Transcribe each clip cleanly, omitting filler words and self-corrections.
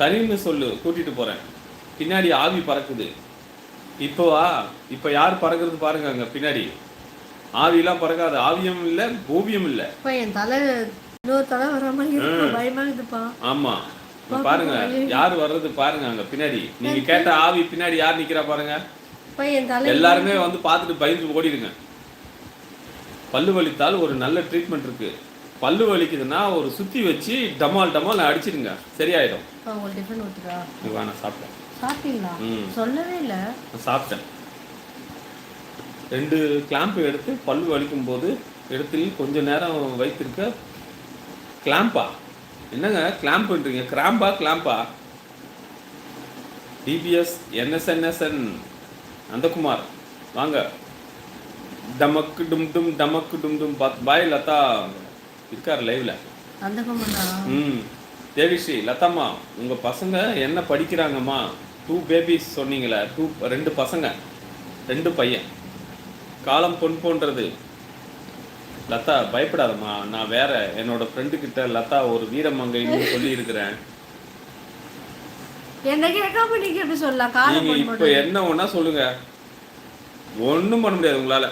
சரின்னு சொல்லு, கூட்டிட்டு போறேன். பின்னாடி ஆவி பறக்குது. இப்போவா? இப்ப யார் பறக்குறது பாருங்க அங்க பின்னாடி. ஆவிலாம் பறக்காது. ஆவியும் இல்ல, ஓவியம் இல்ல. என் தலை இன்னொரு தலை வர மாதிரி இருக்கு, பயமா இருக்குப்பா. ஆமா, பாருங்க யார் வர்றது பாருங்க அங்க பின்னாடி. நீங்க கேட்ட ஆவி பின்னாடி யார் நிக்கிறா பாருங்க. எல்லாருமே வந்து பார்த்துட்டு பயந்து ஓடிடுங்க. பல்லு வலித்தால் ஒரு நல்ல ட்ரீட்மெண்ட் இருக்கு. பல்லு வலிக்குதுன்னா ஒரு சுத்தி வச்சு டமால் டமால் அடிச்சிடுங்க, சரியாயிடும். உங்களுக்கு டிஃபன் ஊத்துறா? நான் சாப்பிட்டேன். சாப்பிட்டீங்களா? சொல்லவே இல்ல. சாப்பிட்டேன். 2 கிளாம்ப் எடுத்து பல்லு வலிக்கும் போது இடத்தில் கொஞ்ச நேரம் வைத்திருக்க. கிளாம்பா? என்னங்க கிளாம்ப்ன்றீங்க? கிராம்பா கிளாம்பா? டிபிஎஸ் என்எஸ்என்எஸ்என் நந்தகுமார் வாங்க. டமக்கு டும் டும் டமக்கு டும் டும். பாய் லதா இருக்கார் லைவ்ல. தேவிஸ்ரீ, லதாம்மா உங்க பசங்க என்ன படிக்கிறாங்கம்மா? 2 பேபிஸ் சொன்னீங்களே, 2 பசங்க, 2 பையன். காலம் பொன் போன்றது. லதா பயப்படாதம்மா, நான் வேற என்னோட ஃப்ரெண்டு கிட்ட லதா ஒரு வீரமங்கைன்னு சொல்லி இருக்கிறேன். நீங்க இப்ப என்ன ஒன்னா சொல்லுங்க, ஒன்றும் பண்ண முடியாது உங்களால,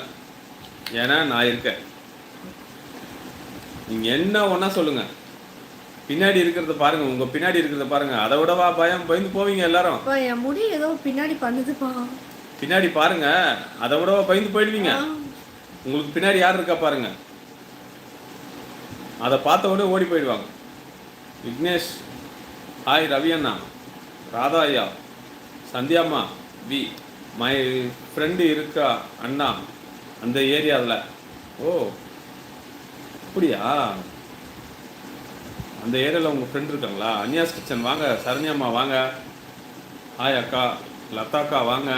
ஏன்னா நான் இருக்கேன். நீங்க என்ன ஒன்னா சொல்லுங்க. பின்னாடி இருக்கிறத பாருங்க, உங்க பின்னாடி இருக்கிறத பாருங்க. அதை விடவா பயந்து போவீங்க எல்லாரும்? என் முடி ஏதோ பின்னாடி பண்ணுதுப்பா. பின்னாடி பாருங்க, அதை விடவா பயந்து போயிடுவீங்க? உங்களுக்கு பின்னாடி யார் இருக்கா பாருங்க, அதை பார்த்த உடனே ஓடி போயிடுவாங்க. விக்னேஷ் ஹாய். ரவி அண்ணா, ராதா ஐயா, சந்தியாம்மா, வி மை ஃப்ரெண்டு இருக்கா அண்ணா அந்த ஏரியாவில். ஓ அப்படியா? அந்த ஏரியாவில் உங்கள் ஃப்ரெண்ட் இருக்காங்களா? அன்யாஸ் கிச்சன் வாங்க. சரண்யாம்மா வாங்க. ஹாய் அக்கா. லதாக்கா வாங்க.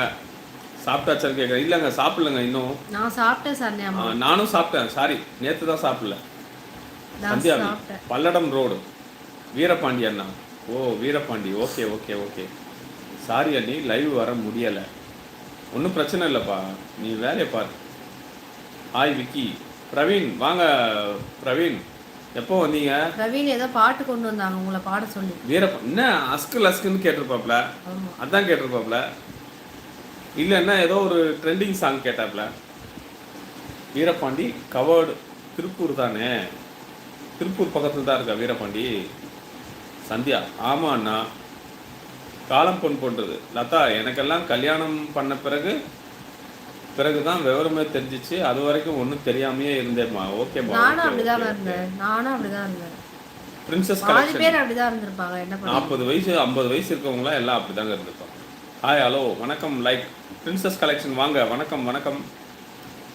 சாப்பிட்டாச்சான்னு கேட்குறேன். இல்லைங்க சாப்பிடலங்க இன்னும். நான் சாப்பிட்டேன் சரண்யாம்மா. நானும் சாப்பிட்டேன். சாரி, நேற்று தான் சாப்பிடல. சந்தியா பல்லடம் ரோடு வீரபாண்டி அண்ணா. ஓ Veerapandi, okay okay okay. Sorry அண்ணி, லைவ் வர முடியலை. ஒன்றும் பிரச்சனை இல்லைப்பா, நீ வேலையை பாரு. ஹாய் விக்கி. பிரவீன் வாங்க. பிரவீன் எப்போ வந்தீங்க? பிரவீன் ஏதோ பாட்டு கொண்டு வந்தாங்க உங்களை பாட சொல்லி. என்ன அஸ்குன்னு கேட்டிருப்பாப்ல, அதான் கேட்டிருப்பாப்ல. இல்லைன்னா ஏதோ ஒரு ட்ரெண்டிங் சாங் கேட்டாப்ல. வீரபாண்டி கவர்டு திருப்பூர் தானே? திருப்பூர் பக்கத்தில் தான் இருக்கா வீரபாண்டி? சந்தியா ஆமாம் அண்ணா, காலம் பொன் போன்றது. லதா எனக்கெல்லாம் கல்யாணம் பண்ண பிறகுதான் விவரமே தெரிஞ்சிச்சு, அது வரைக்கும் ஒன்றும் தெரியாமையே இருந்தேம்மா. ஓகே நானும் அப்படிதான் இருந்தேன். பிரின்சஸ் கலெக்ஷன் அப்படிதான் இருந்திருப்பாங்க. 40 வயசு 50 வயசு இருக்கவங்களாம் எல்லாம் அப்படிதாங்க இருந்திருப்பாங்க. ஹாய் ஹலோ வணக்கம். லைக் பிரின்சஸ் கலெக்ஷன் வாங்க. வணக்கம் வணக்கம்.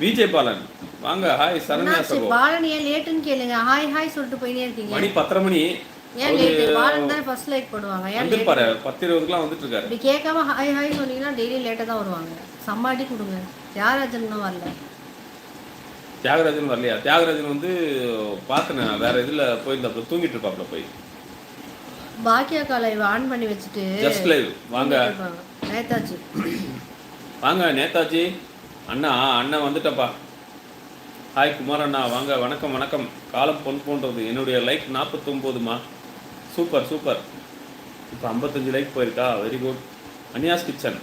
விஜய் பாலன் வாங்க. ஹாய் சரண்யா சகோ. பாலன் ஏன் லேட்னு கேளுங்க. ஹாய் ஹாய் சொல்லிட்டு போயினே இருக்கீங்க. மணி 10:30 மணி. ஏன் லேட்? பாலன் தான் ஃபர்ஸ்ட் லைக் போடுவாங்க. ஏன் லேட்? 10:20க்குலாம் வந்துட்டு இருக்காரு. இப்படி கேட்காம ஹாய் ஹாய் சொன்னீங்கன்னா டெய்லி லேட்டா தான் வருவாங்க. சம்மாடி கொடுங்க. தியாகராஜன் வரல. தியாகராஜன் வரலையா? தியாகராஜன் வந்து பார்த்தேன் வேற இதுல போயிருந்தாப்புல, தூங்கிட்டு இருப்பாப்புல போய். பாக்கியா லைவ் ஆன் பண்ணி வச்சுட்டு ஜஸ்ட் லைவ் வாங்க. நேதாஜி வாங்க. நேதாஜி அண்ணா, அண்ணா வந்துட்டப்பா. ஹாய் குமார் அண்ணா வாங்க. வணக்கம் வணக்கம். காலம் பொன் போன்றது. என்னுடைய லைக் 49மா. Super super. இப்போ 55 லைக் போயிருக்கா, very good. Anya's kitchen.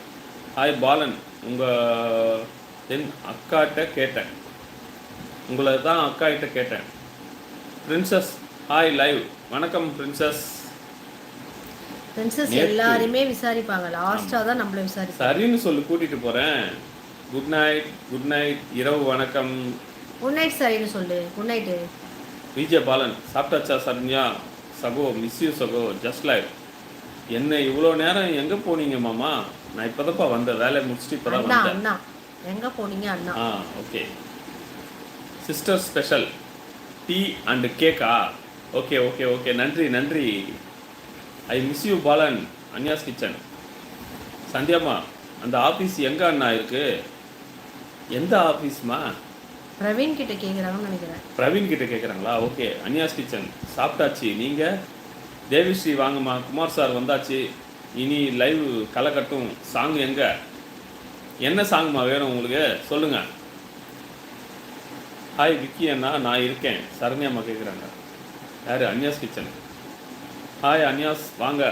Hi Balan, என் அக்காட்ட கேட்டேன், உங்களை தான் அக்காகிட்ட கேட்டேன். Princess hi live. வணக்கம் பிரின்சஸ். எல்லாருமே விசாரிப்பாங்க, லாஸ்டா தான் நம்மள விசாரிப்பாங்க. சரின்னு சொல்லு, கூட்டிட்டு போறேன். Good night. Good night. இரவு வணக்கம். குட் நைட் சரின்னு சொல்லு. Good night. விஜய் பாலன் சாப்பிட்டாச்சா? சரண்யா சகோ மிஸ் யூ சகோ. Just live. என்ன இவ்வளோ நேரம் எங்கே போனீங்க மாமா? நான் இப்போதப்பா வந்தேன், வேலையை முடிச்சுட்டு இப்போ தான் வந்தேன். அண்ணா எங்கே போனீங்க அண்ணா? Okay. Sister special tea and கேக்கா? Okay okay okay. நன்றி நன்றி. I miss you Balan. Anya's kitchen. சந்தியாம்மா அந்த ஆஃபீஸ் எங்கே அண்ணா இருக்கு? எந்த ஆஃபீஸ்மா? பிரவீன் கிட்ட கேட்குறாங்கன்னு நினைக்கிறேன். பிரவீன் கிட்ட கேட்குறாங்களா? ஓகே. அன்யாஸ் கிச்சன் சாப்பிட்டாச்சு. நீங்கள் தேவிஸ்ரீ வாங்கம்மா. குமார் சார் வந்தாச்சு. இனி லைவ் களை கட்டும். சாங் எங்கே? என்ன சாங்மா வேணும் உங்களுக்கு சொல்லுங்க. ஹாய் விக்கி அண்ணா, நான் இருக்கேன். சரண்யாம்மா கேட்குறாங்க. யார்? அன்யாஸ் கிச்சன். ஹாய் அன்யாஸ் வாங்க.